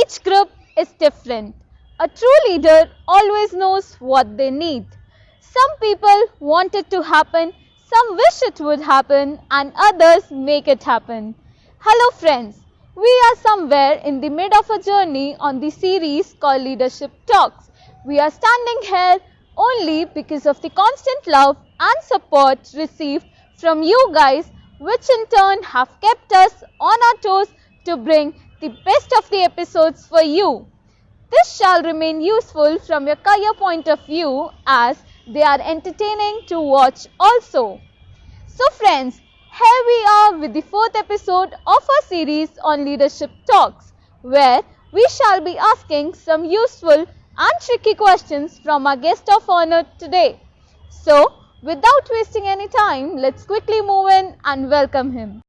Each group is different. A true leader always knows what they need. Some people want it to happen, some wish it would happen, and others make it happen. Hello, friends. We are somewhere in the mid of a journey on the series called Leadership Talks. We are standing here only because of the constant love and support received from you guys, which in turn have kept us on our toes to bring the best of the episodes for you. This shall remain useful from your career point of view as they are entertaining to watch also. So friends, here we are with the fourth episode of our series on Leadership Talks, where we shall be asking some useful and tricky questions from our guest of honor today. So, without wasting any time, let's quickly move in and welcome him.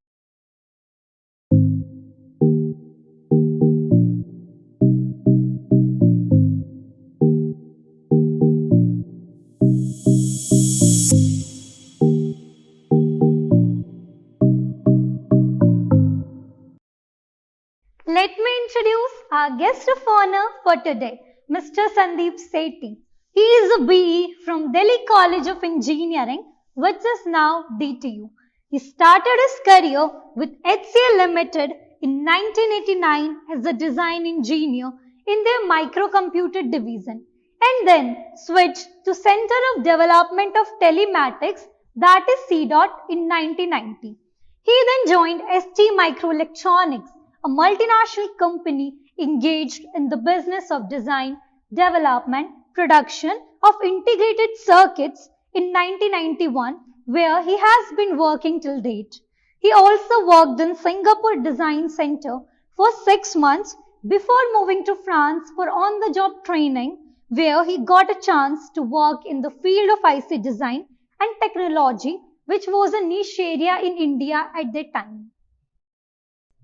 Let me introduce our guest of honor for today, Mr. Sandeep Sethi. He is a BE from Delhi College of Engineering, which is now DTU. He started his career with HCL Limited in 1989 as a design engineer in their microcomputer division and then switched to Center of Development of Telematics, that is CDOT, in 1990. He then joined ST Microelectronics, a multinational company engaged in the business of design, development, production of integrated circuits in 1991, where he has been working till date. He also worked in Singapore Design Center for 6 months before moving to France for on-the-job training, where he got a chance to work in the field of IC design and technology, which was a niche area in India at that time.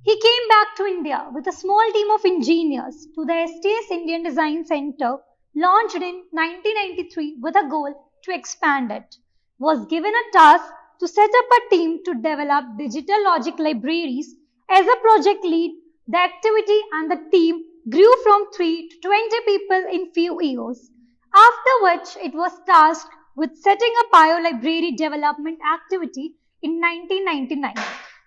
He came back to India with a small team of engineers to the STS Indian Design Center, launched in 1993 with a goal to expand it. Was given a task to set up a team to develop digital logic libraries. As a project lead, the activity and the team grew from 3 to 20 people in few years, after which it was tasked with setting up biolibrary development activity in 1999.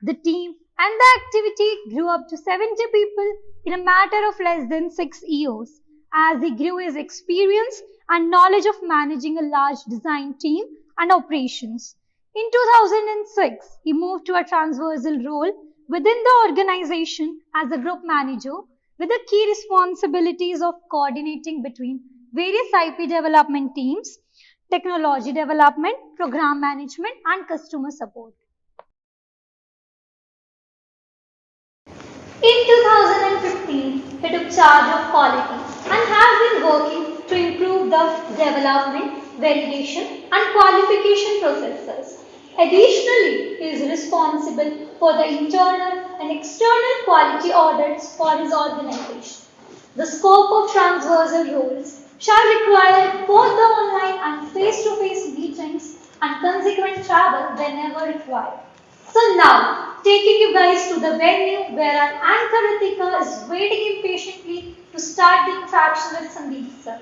The team and the activity grew up to 70 people in a matter of less than 6 years as he grew his experience and knowledge of managing a large design team and operations. In 2006, he moved to a transversal role within the organization as a group manager with the key responsibilities of coordinating between various IP development teams, technology development, program management, and customer support. In 2015, he took charge of quality and has been working to improve the development, validation and qualification processes. Additionally, he is responsible for the internal and external quality audits for his organization. The scope of transversal roles shall require both the online and face-to-face meetings and consequent travel whenever required. So now, taking you guys to the venue where our anchor Ritika is waiting impatiently to start the interaction with Sandeep sir.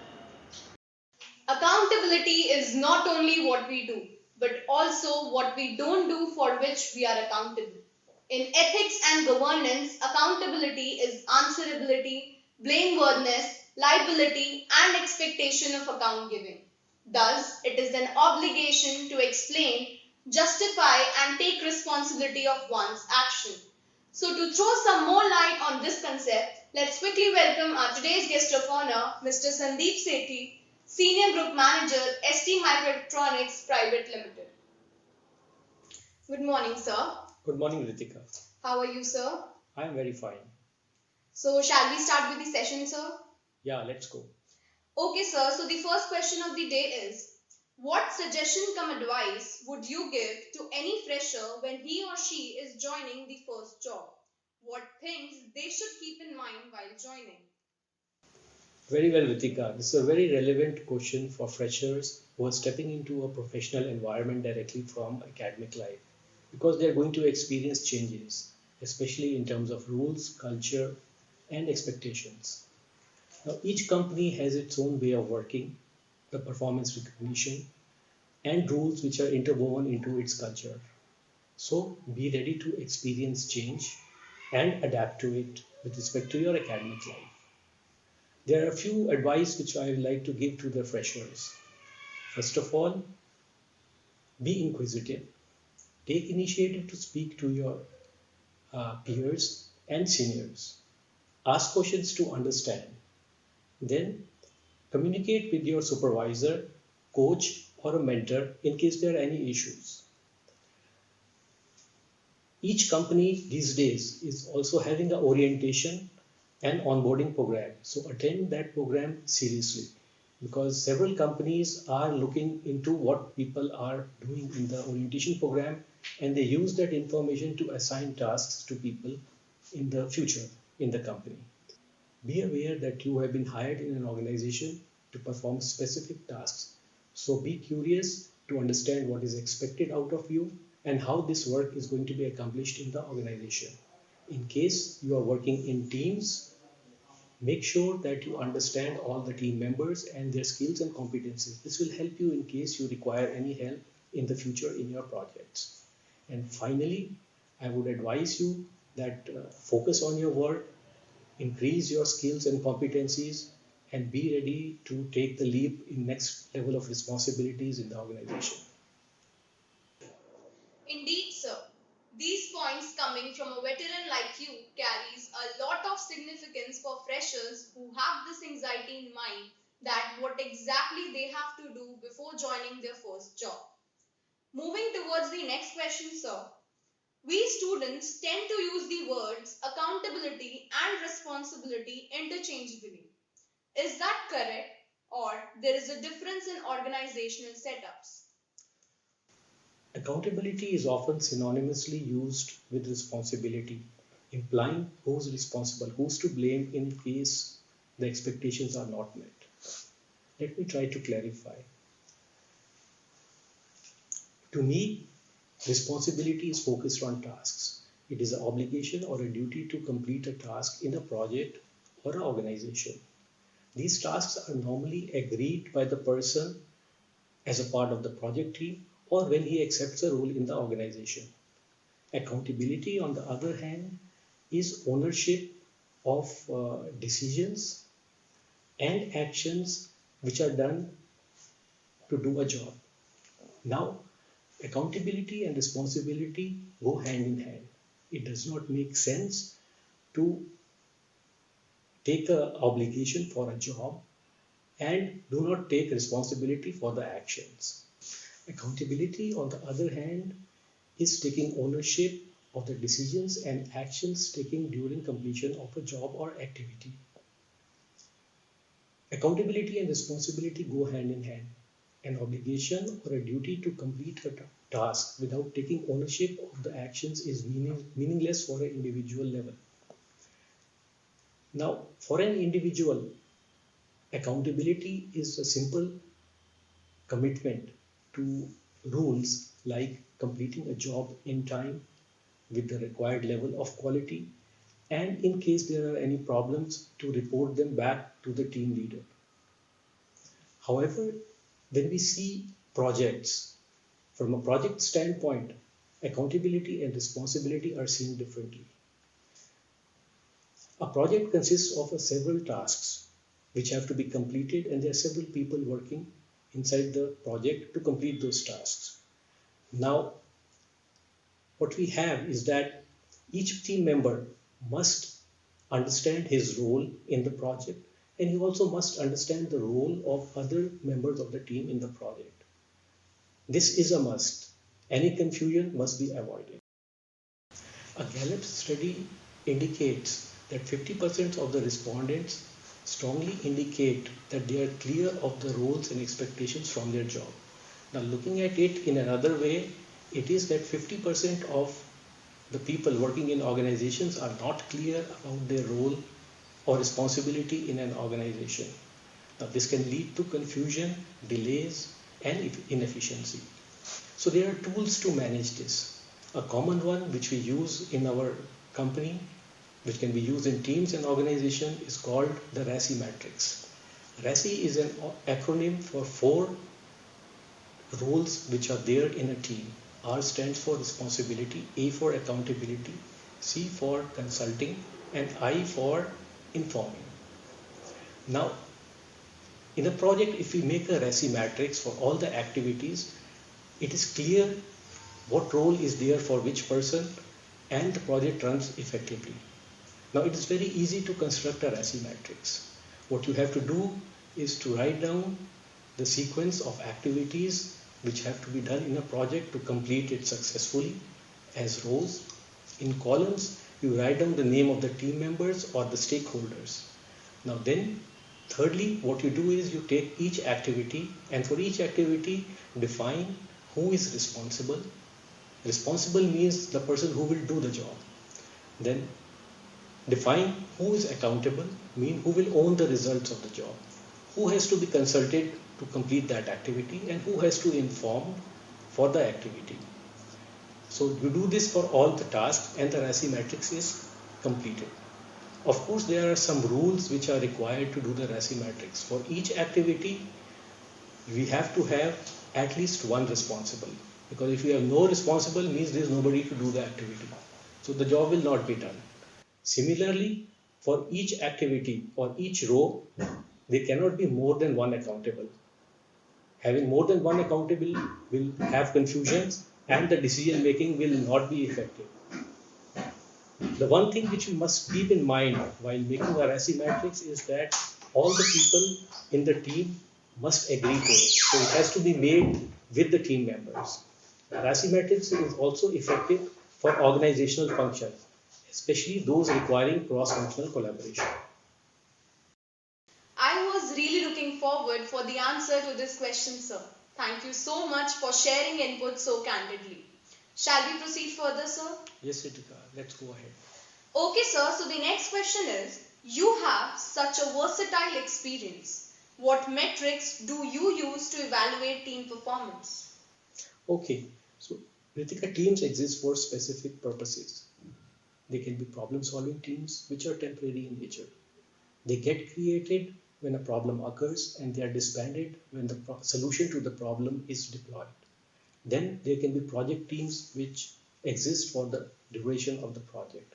Accountability is not only what we do, but also what we don't do for which we are accountable. In ethics and governance, accountability is answerability, blameworthiness, liability, and expectation of account giving. Thus, it is an obligation to explain, justify, and take responsibility of one's action. So, to throw some more light on this concept, let's quickly welcome our today's guest of honor, Mr. Sandeep Sethi, Senior Group Manager, ST Microelectronics Private Limited. Good morning, sir. Good morning, Ritika. How are you, sir? I am very fine. So, shall we start with the session, sir? Yeah, let's go. Okay, sir. So, the first question of the day is, what suggestion cum advice would you give to any fresher when he or she is joining the first job? What things they should keep in mind while joining? Very well, Ritika. This is a very relevant question for freshers who are stepping into a professional environment directly from academic life because they are going to experience changes, especially in terms of rules, culture, and expectations. Now, each company has its own way of working, the performance recognition, and rules which are interwoven into its culture. So, be ready to experience change and adapt to it with respect to your academic life. There are a few advice which I would like to give to the freshers. First of all, be inquisitive. Take initiative to speak to your peers and seniors. Ask questions to understand. Then communicate with your supervisor, coach, or a mentor in case there are any issues. Each company these days is also having an orientation and onboarding program. So attend that program seriously because several companies are looking into what people are doing in the orientation program and they use that information to assign tasks to people in the future in the company. Be aware that you have been hired in an organization to perform specific tasks. So be curious to understand what is expected out of you and how this work is going to be accomplished in the organization. In case you are working in teams, make sure that you understand all the team members and their skills and competencies. This will help you in case you require any help in the future in your projects. And finally, I would advise you that focus on your work, increase your skills and competencies, and be ready to take the leap in next level of responsibilities in the organization. Indeed, sir. These points coming from a veteran like you carries a lot of significance for freshers who have this anxiety in mind that what exactly they have to do before joining their first job. Moving towards the next question, sir. We students tend to use the words accountability and responsibility interchangeably. Is that correct? Or there is a difference in organizational setups? Accountability is often synonymously used with responsibility, implying who's responsible, who's to blame in case the expectations are not met. Let me try to clarify. To me, responsibility is focused on tasks. It is an obligation or a duty to complete a task in a project or an organization. These tasks are normally agreed by the person as a part of the project team or when he accepts a role in the organization. Accountability, on the other hand, is ownership of decisions and actions which are done to do a job. Now, accountability and responsibility go hand in hand. It does not make sense to take an obligation for a job and do not take responsibility for the actions. Accountability, on the other hand, is taking ownership of the decisions and actions taken during completion of a job or activity. Accountability and responsibility go hand in hand. An obligation or a duty to complete a task without taking ownership of the actions is meaningless for an individual level. Now, for an individual, accountability is a simple commitment to rules like completing a job in time with the required level of quality and in case there are any problems to report them back to the team leader. However, when we see projects from a project standpoint, accountability and responsibility are seen differently. A project consists of several tasks which have to be completed and there are several people working inside the project to complete those tasks. Now, what we have is that each team member must understand his role in the project and he also must understand the role of other members of the team in the project. This is a must. Any confusion must be avoided. A Gallup study indicates that 50% of the respondents strongly indicate that they are clear of the roles and expectations from their job. Now, looking at it in another way, it is that 50% of the people working in organizations are not clear about their role or responsibility in an organization. Now, this can lead to confusion, delays, and inefficiency. So there are tools to manage this. A common one which we use in our company which can be used in teams and organization, is called the RACI matrix. RACI is an acronym for 4 roles which are there in a team. R stands for responsibility, A for accountability, C for consulting, and I for informing. Now, in a project, if we make a RACI matrix for all the activities, it is clear what role is there for which person, and the project runs effectively. Now, it is very easy to construct a RACI matrix. What you have to do is to write down the sequence of activities which have to be done in a project to complete it successfully as rows. In columns, you write down the name of the team members or the stakeholders. Now then, thirdly, what you do is you take each activity, and for each activity define who is responsible. Responsible means the person who will do the job. Then define who is accountable, mean who will own the results of the job, who has to be consulted to complete that activity, and who has to inform for the activity. So you do this for all the tasks and the RACI matrix is completed. Of course, there are some rules which are required to do the RACI matrix. For each activity, we have to have at least one responsible, because if you have no responsible, means there is nobody to do the activity. So the job will not be done. Similarly, for each activity or each row, there cannot be more than one accountable. Having more than one accountable will have confusions and the decision making will not be effective. The one thing which you must keep in mind while making a RACI matrix is that all the people in the team must agree to it. So it has to be made with the team members. RACI matrix is also effective for organizational functions, especially those requiring cross-functional collaboration. I was really looking forward for the answer to this question, sir. Thank you so much for sharing input so candidly. Shall we proceed further, sir? Yes, Ritika, let's go ahead. Okay, sir. So the next question is, you have such a versatile experience. What metrics do you use to evaluate team performance? Okay, so Ritika, teams exist for specific purposes. They can be problem-solving teams which are temporary in nature. They get created when a problem occurs and they are disbanded when the solution to the problem is deployed. Then there can be project teams which exist for the duration of the project.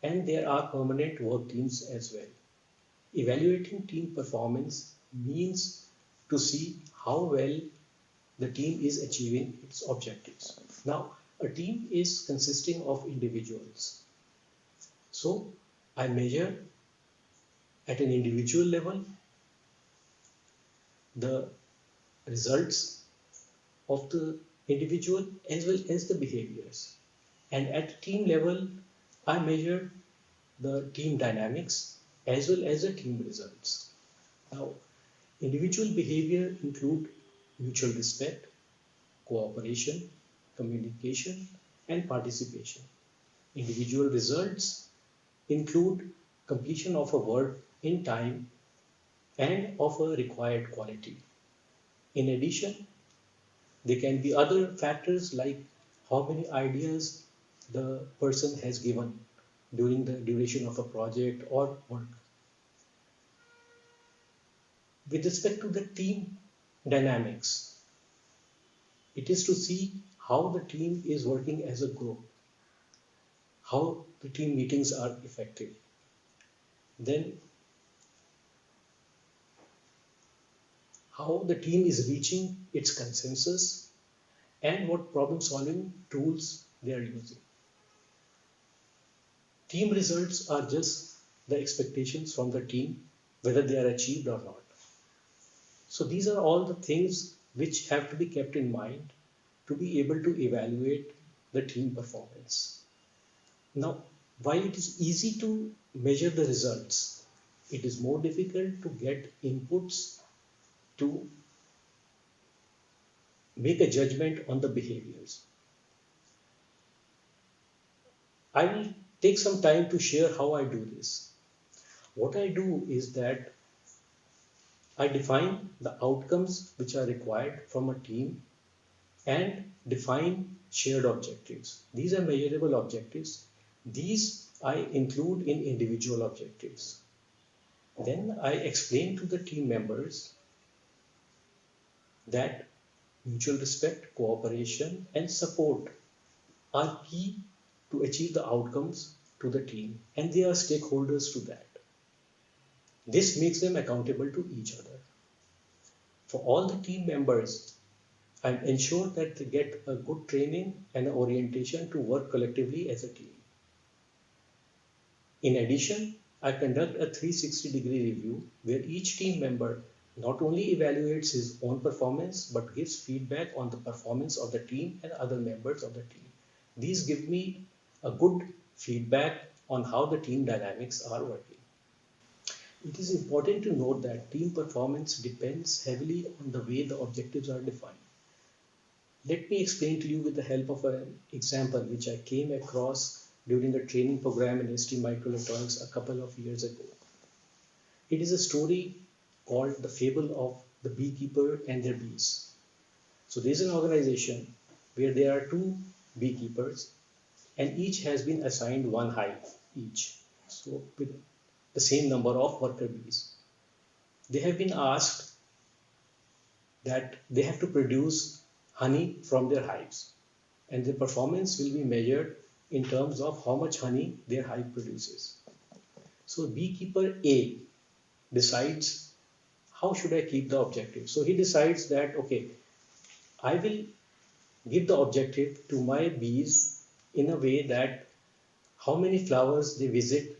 And there are permanent work teams as well. Evaluating team performance means to see how well the team is achieving its objectives. Now, a team is consisting of individuals. So, I measure at an individual level the results of the individual as well as the behaviors. And at team level, I measure the team dynamics as well as the team results. Now, individual behavior include mutual respect, cooperation, communication, and participation. Individual results include completion of a work in time and of a required quality. In addition, there can be other factors like how many ideas the person has given during the duration of a project or work. With respect to the team dynamics, it is to see how the team is working as a group, how the team meetings are effective. Then how the team is reaching its consensus and what problem solving tools they are using. Team results are just the expectations from the team, whether they are achieved or not. So these are all the things which have to be kept in mind to be able to evaluate the team performance. Now, while it is easy to measure the results, it is more difficult to get inputs to make a judgment on the behaviors. I will take some time to share how I do this. What I do is that I define the outcomes which are required from a team and define shared objectives. These are measurable objectives. These I include in individual objectives. Then I explain to the team members that mutual respect, cooperation, and support are key to achieve the outcomes to the team, and they are stakeholders to that. This makes them accountable to each other. For all the team members, I ensure that they get a good training and orientation to work collectively as a team. In addition, I conduct a 360-degree review where each team member not only evaluates his own performance but gives feedback on the performance of the team and other members of the team. These give me a good feedback on how the team dynamics are working. It is important to note that team performance depends heavily on the way the objectives are defined. Let me explain to you with the help of an example which I came across during a training program in ST Microelectronics a couple of years ago. It is a story called The Fable of the Beekeeper and Their Bees. So there is an organization where there are two beekeepers and each has been assigned one hive each. So with the same number of worker bees. They have been asked that they have to produce honey from their hives, and their performance will be measured in terms of how much honey their hive produces. So beekeeper A decides how should I keep the objective. So he decides that okay, I will give the objective to my bees in a way that how many flowers they visit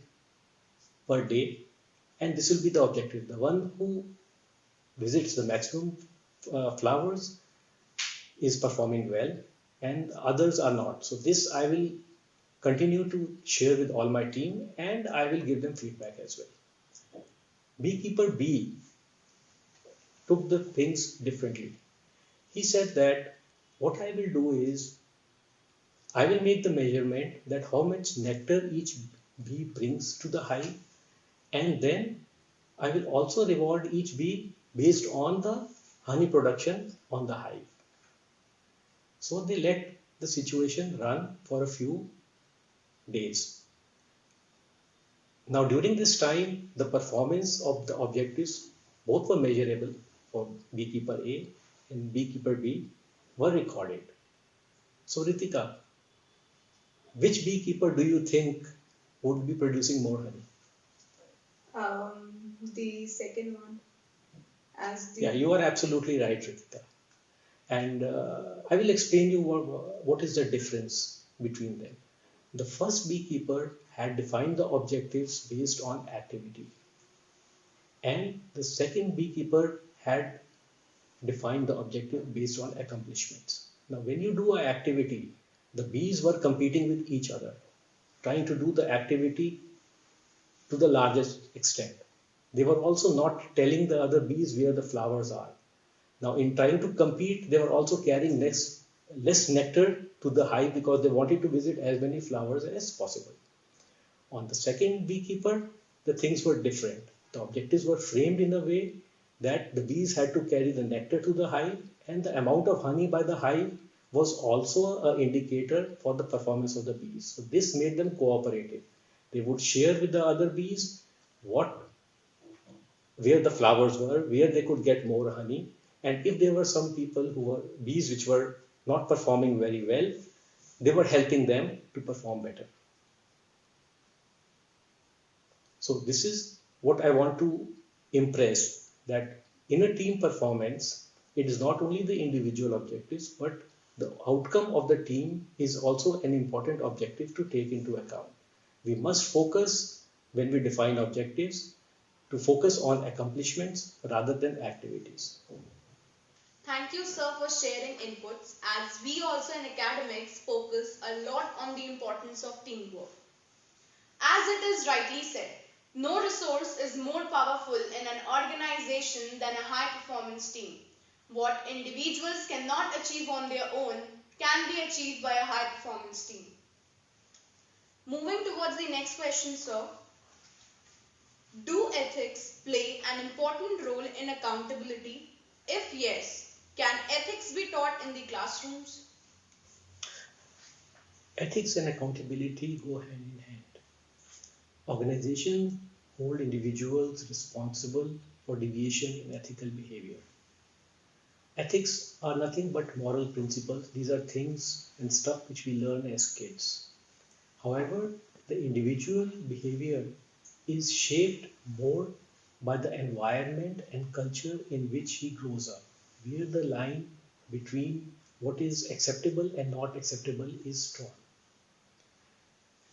per day, and this will be the objective. The one who visits the maximum flowers is performing well and others are not. So this I will continue to share with all my team and I will give them feedback as well. Beekeeper B took the things differently. He said that what I will do is I will make the measurement that how much nectar each bee brings to the hive, and then I will also reward each bee based on the honey production on the hive. So they let the situation run for a few days. Now during this time, the performance of the objectives, both were measurable for beekeeper A and beekeeper B, were recorded. So Ritika, which beekeeper do you think would be producing more honey? The second one, as the Yeah, you are absolutely right, Ritika. And I will explain you what is the difference between them. The first beekeeper had defined the objectives based on activity, and the second beekeeper had defined the objective based on accomplishments. Now, when you do an activity, the bees were competing with each other, trying to do the activity to the largest extent. They were also not telling the other bees where the flowers are. Now, in trying to compete, they were also carrying less nectar to the hive because they wanted to visit as many flowers as possible. On the second beekeeper, the things were different. The objectives were framed in a way that the bees had to carry the nectar to the hive, and the amount of honey by the hive was also an indicator for the performance of the bees. So this made them cooperative. They would share with the other bees where the flowers were, where they could get more honey, and if there were some people who were bees which were not performing very well, they were helping them to perform better. So this is what I want to impress, that in a team performance, it is not only the individual objectives, but the outcome of the team is also an important objective to take into account. We must focus when we define objectives to focus on accomplishments rather than activities. Thank you, sir, for sharing inputs, as we also in academics focus a lot on the importance of teamwork. As it is rightly said, no resource is more powerful in an organization than a high performance team. What individuals cannot achieve on their own can be achieved by a high performance team. Moving towards the next question, sir. Do ethics play an important role in accountability? If yes, can ethics be taught in the classrooms? Ethics and accountability go hand in hand. Organizations hold individuals responsible for deviation in ethical behavior. Ethics are nothing but moral principles. These are things and stuff which we learn as kids. However, the individual behavior is shaped more by the environment and culture in which he grows up, where the line between what is acceptable and not acceptable is drawn.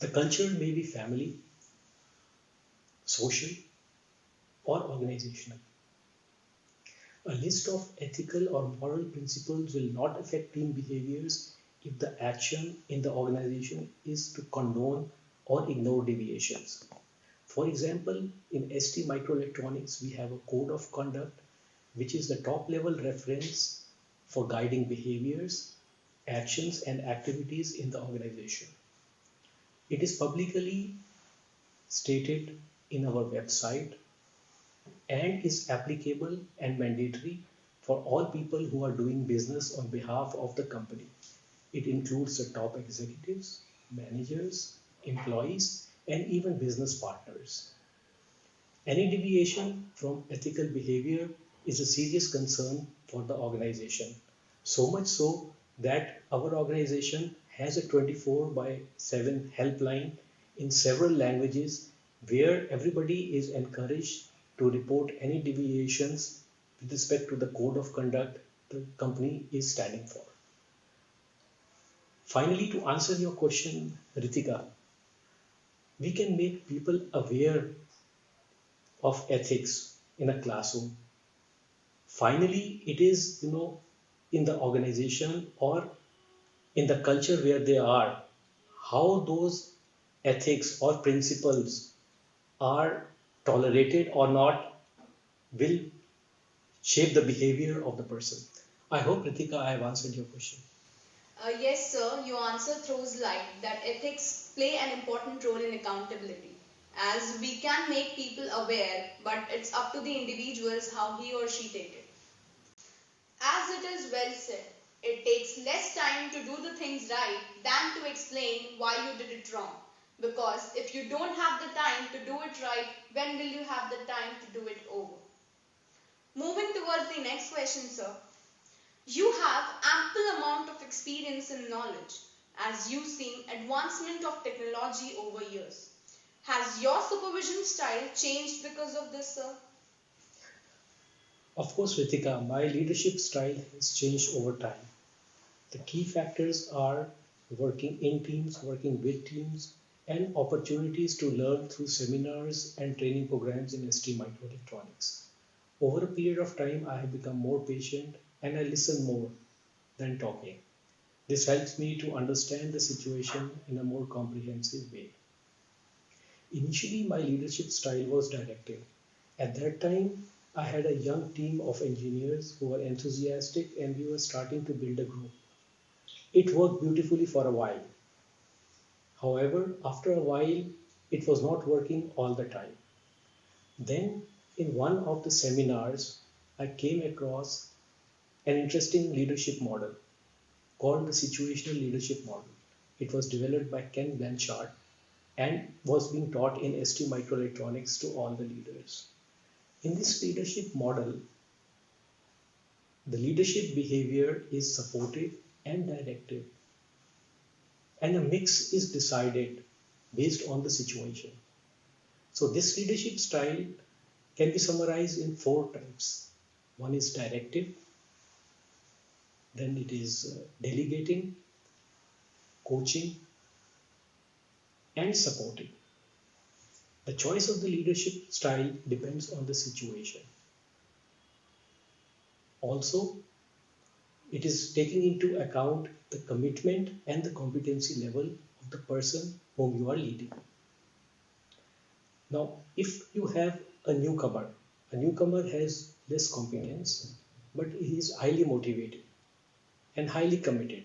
The culture may be family, social, or organizational. A list of ethical or moral principles will not affect team behaviors if the action in the organization is to condone or ignore deviations. For example, in ST Microelectronics, we have a code of conduct, which is the top level reference for guiding behaviors, actions, and activities in the organization. It is publicly stated in our website and is applicable and mandatory for all people who are doing business on behalf of the company. It includes the top executives, managers, employees, and even business partners. Any deviation from ethical behavior is a serious concern for the organization. So much so that our organization has a 24 by 7 helpline in several languages where everybody is encouraged to report any deviations with respect to the code of conduct the company is standing for. Finally, to answer your question, Ritika, we can make people aware of ethics in a classroom. Finally, it is, in the organization or in the culture where they are, how those ethics or principles are tolerated or not will shape the behavior of the person. I hope, Ritika, I have answered your question. Yes, sir, your answer throws light that ethics play an important role in accountability. As we can make people aware, but it's up to the individuals how he or she take it. As it is well said, it takes less time to do the things right than to explain why you did it wrong. Because if you don't have the time to do it right, when will you have the time to do it over? Moving towards the next question, sir. You have ample amount of experience and knowledge as you've seen advancement of technology over years. Has your supervision style changed because of this, sir? Of course, Ritika, my leadership style has changed over time. The key factors are working in teams, working with teams, and opportunities to learn through seminars and training programs in ST Microelectronics. Over a period of time, I have become more patient and I listen more than talking. This helps me to understand the situation in a more comprehensive way. Initially, my leadership style was directive. At that time, I had a young team of engineers who were enthusiastic and we were starting to build a group. It worked beautifully for a while. However, after a while, it was not working all the time. Then, in one of the seminars, I came across an interesting leadership model called the situational leadership model. It was developed by Ken Blanchard and was being taught in ST Microelectronics to all the leaders. In this leadership model, the leadership behavior is supportive and directive, and a mix is decided based on the situation. So, this leadership style can be summarized in four types. One is directive, then it is delegating, coaching, and supporting. The choice of the leadership style depends on the situation. Also, it is taking into account the commitment and the competency level of the person whom you are leading. Now, if you have a newcomer has less competence, but he is highly motivated and highly committed.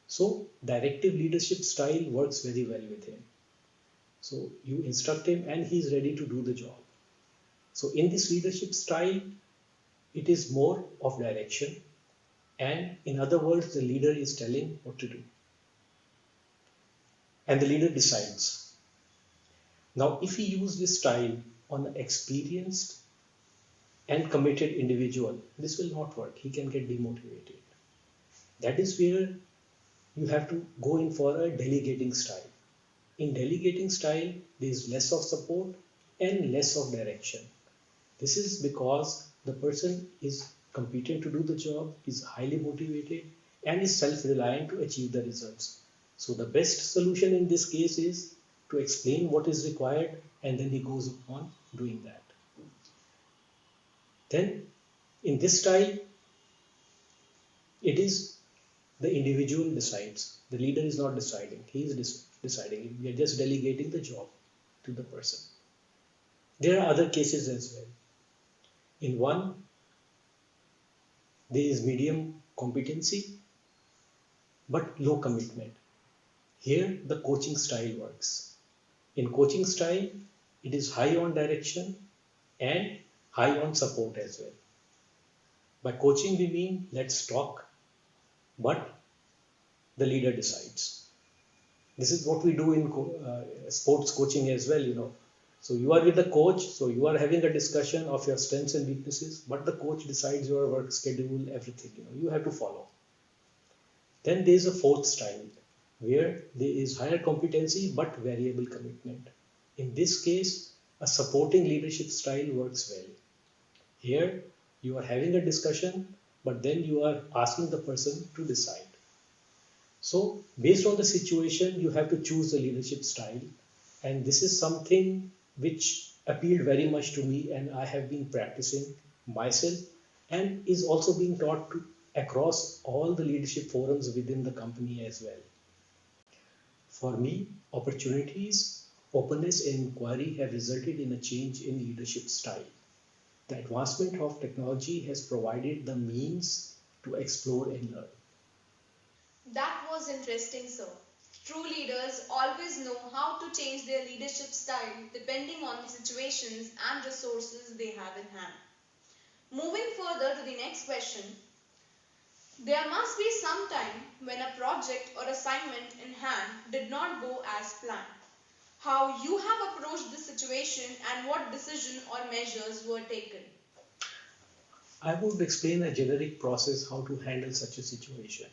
So, directive leadership style works very well with him. So, you instruct him and he is ready to do the job. So, in this leadership style, it is more of direction, and in other words, the leader is telling what to do, and the leader decides. Now, if we use this style on an experienced and committed individual, this will not work. He can get demotivated. That is where you have to go in for a delegating style. In delegating style, there is less of support and less of direction. This is because the person is competent to do the job, is highly motivated, and is self-reliant to achieve the results. So the best solution in this case is to explain what is required, and then he goes on doing that. Then in this style, it is the individual decides. The leader is not deciding. He is deciding. We are just delegating the job to the person. There are other cases as well. In one, there is medium competency but low commitment. Here, the coaching style works. In coaching style, it is high on direction and high on support as well. By coaching, we mean let's talk, but the leader decides. This is what we do in sports coaching as well. So you are with the coach, so you are having a discussion of your strengths and weaknesses, but the coach decides your work schedule, everything. You have to follow. Then there is a fourth style where there is higher competency but variable commitment. In this case, a supporting leadership style works well. Here, you are having a discussion, but then you are asking the person to decide. So, based on the situation, you have to choose the leadership style, and this is something which appealed very much to me, and I have been practicing myself and is also being taught across all the leadership forums within the company as well. For me, opportunities, openness and inquiry have resulted in a change in leadership style. The advancement of technology has provided the means to explore and learn. That was interesting, sir. True leaders always know how to change their leadership style depending on the situations and resources they have in hand. Moving further to the next question, there must be some time when a project or assignment in hand did not go as planned. How you have approached the situation and what decision or measures were taken. I would explain a generic process how to handle such a situation.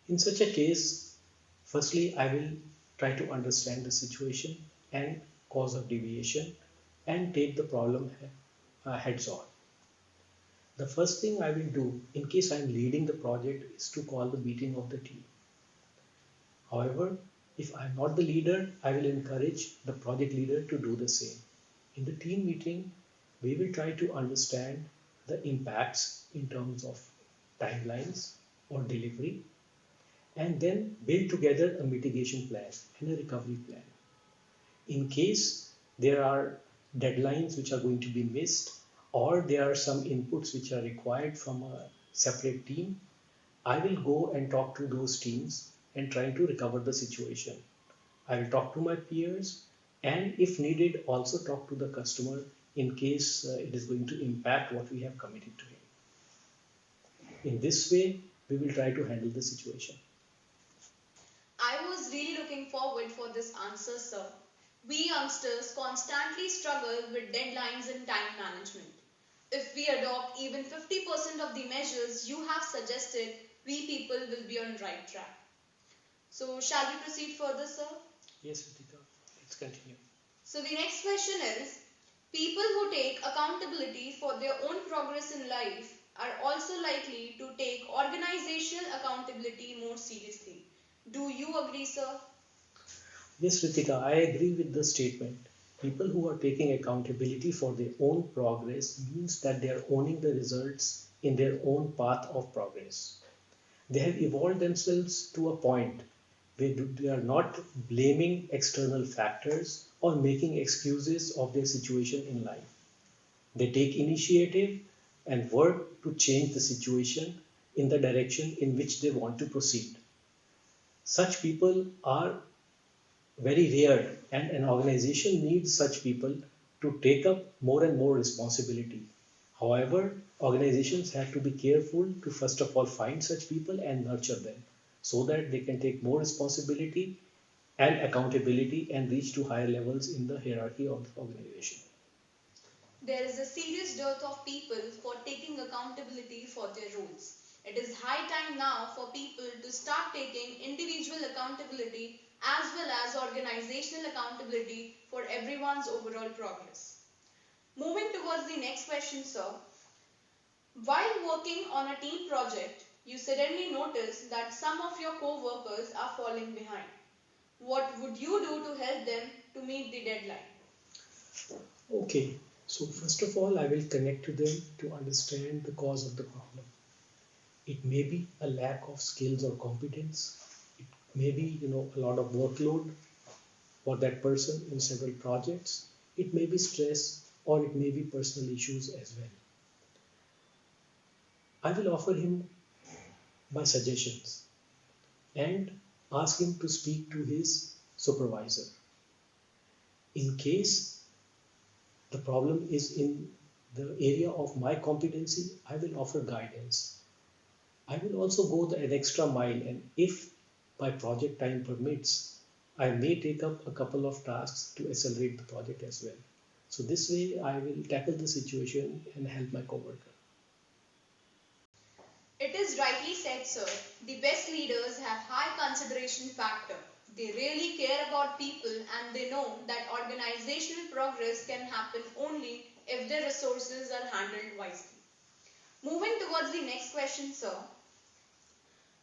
In such a case, firstly, I will try to understand the situation and cause of deviation and take the problem heads on. The first thing I will do in case I am leading the project is to call the meeting of the team. However, if I am not the leader, I will encourage the project leader to do the same. In the team meeting, we will try to understand the impacts in terms of timelines or delivery, and then build together a mitigation plan and a recovery plan. In case there are deadlines which are going to be missed, or there are some inputs which are required from a separate team, I will go and talk to those teams and try to recover the situation. I will talk to my peers and if needed also talk to the customer in case it is going to impact what we have committed to him. In this way, we will try to handle the situation. I was really looking forward for this answer, sir. We youngsters constantly struggle with deadlines and time management. If we adopt even 50% of the measures you have suggested, we people will be on right track. So, shall we proceed further, sir? Yes, Ritika, let's continue. So, the next question is, people who take accountability for their own progress in life are also likely to take organizational accountability more seriously. Do you agree, sir? Yes, Ritika, I agree with the statement. People who are taking accountability for their own progress means that they are owning the results in their own path of progress. They have evolved themselves to a point where they are not blaming external factors or making excuses of their situation in life. They take initiative and work to change the situation in the direction in which they want to proceed. Such people are very rare, and an organization needs such people to take up more and more responsibility. However, organizations have to be careful to first of all find such people and nurture them so that they can take more responsibility and accountability and reach to higher levels in the hierarchy of the organization. There is a serious dearth of people for taking accountability for their roles. It is high time now for people to start taking individual accountability as well as organizational accountability for everyone's overall progress. Moving towards the next question, sir. While working on a team project, you suddenly notice that some of your co workers are falling behind. What would you do to help them to meet the deadline? Okay, so first of all, I will connect to them to understand the cause of the problem. It may be a lack of skills or competence. It may be, a lot of workload for that person in several projects. It may be stress or it may be personal issues as well. I will offer him my suggestions and ask him to speak to his supervisor. In case the problem is in the area of my competency, I will offer guidance. I will also go an extra mile, and if my project time permits, I may take up a couple of tasks to accelerate the project as well. So this way I will tackle the situation and help my coworker. It is rightly said, sir. The best leaders have high consideration factor. They really care about people and they know that organizational progress can happen only if their resources are handled wisely. Moving towards the next question, sir.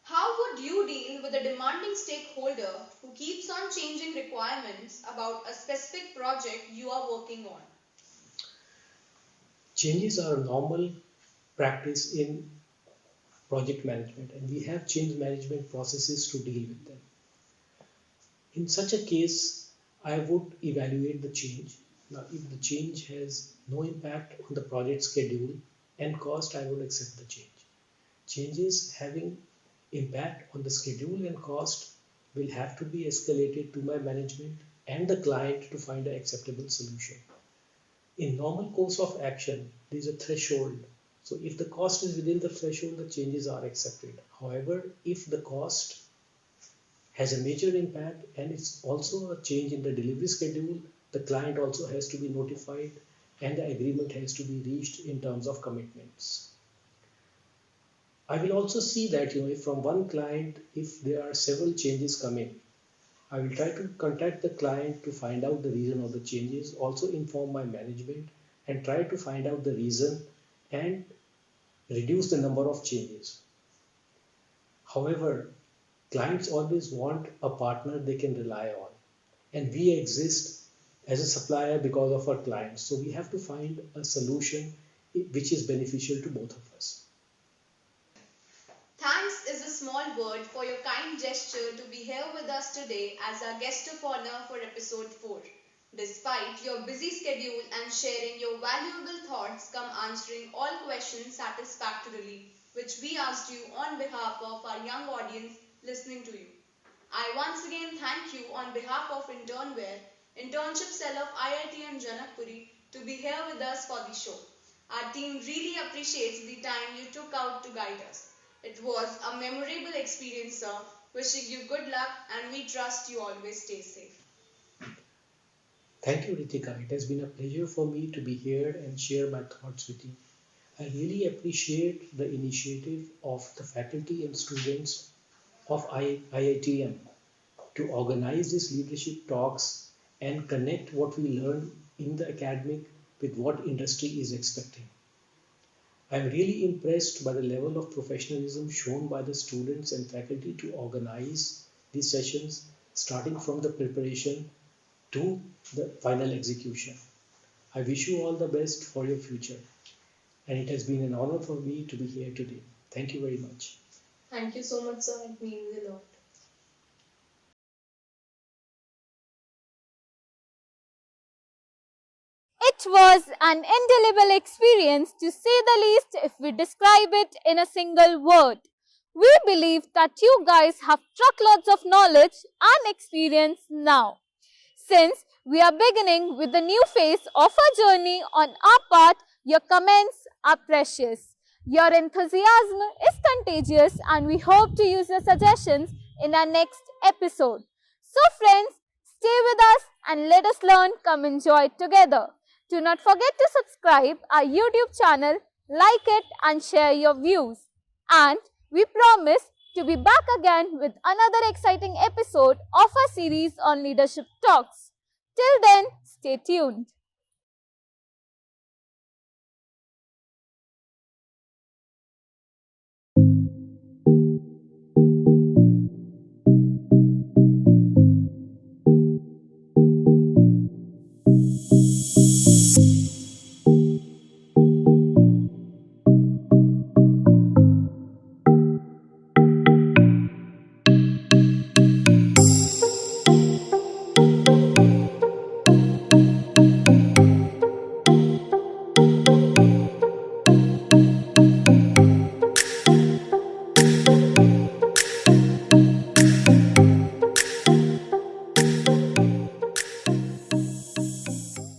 How would you deal with a demanding stakeholder who keeps on changing requirements about a specific project you are working on? Changes are normal practice in project management, and we have change management processes to deal with them. In such a case, I would evaluate the change. Now, if the change has no impact on the project schedule and cost, I would accept the change. Changes having impact on the schedule and cost will have to be escalated to my management and the client to find an acceptable solution. In normal course of action, there is a threshold. So if the cost is within the threshold, the changes are accepted. However, if the cost has a major impact and it's also a change in the delivery schedule, the client also has to be notified and the agreement has to be reached in terms of commitments. I will also see that if from one client, if there are several changes coming, I will try to contact the client to find out the reason of the changes, also inform my management and try to find out the reason and reduce the number of changes. However, clients always want a partner they can rely on, and we exist as a supplier because of our clients. So we have to find a solution which is beneficial to both of us. Thanks is a small word for your kind gesture to be here with us today as our guest of honor for episode 4. Despite your busy schedule and sharing your valuable thoughts, come answering all questions satisfactorily, which we asked you on behalf of our young audience listening to you. I once again thank you on behalf of Internware, internship cell of IITM Janakpuri, to be here with us for the show. Our team really appreciates the time you took out to guide us. It was a memorable experience, sir. Wishing you good luck and we trust you always stay safe. Thank you, Ritika. It has been a pleasure for me to be here and share my thoughts with you. I really appreciate the initiative of the faculty and students of IITM to organize these leadership talks and connect what we learn in the academic with what industry is expecting. I am really impressed by the level of professionalism shown by the students and faculty to organize these sessions, starting from the preparation to the final execution. I wish you all the best for your future, and it has been an honor for me to be here today. Thank you very much. Thank you so much, sir. It means a lot. It was an indelible experience, to say the least, if we describe it in a single word. We believe that you guys have truckloads of knowledge and experience now. Since we are beginning with the new phase of our journey on our part, your comments are precious. Your enthusiasm is contagious, and we hope to use your suggestions in our next episode. So friends, stay with us and let us learn, come enjoy together. Do not forget to subscribe our YouTube channel, like it and share your views. And we promise to be back again with another exciting episode of our series on Leadership Talks. Till then, stay tuned.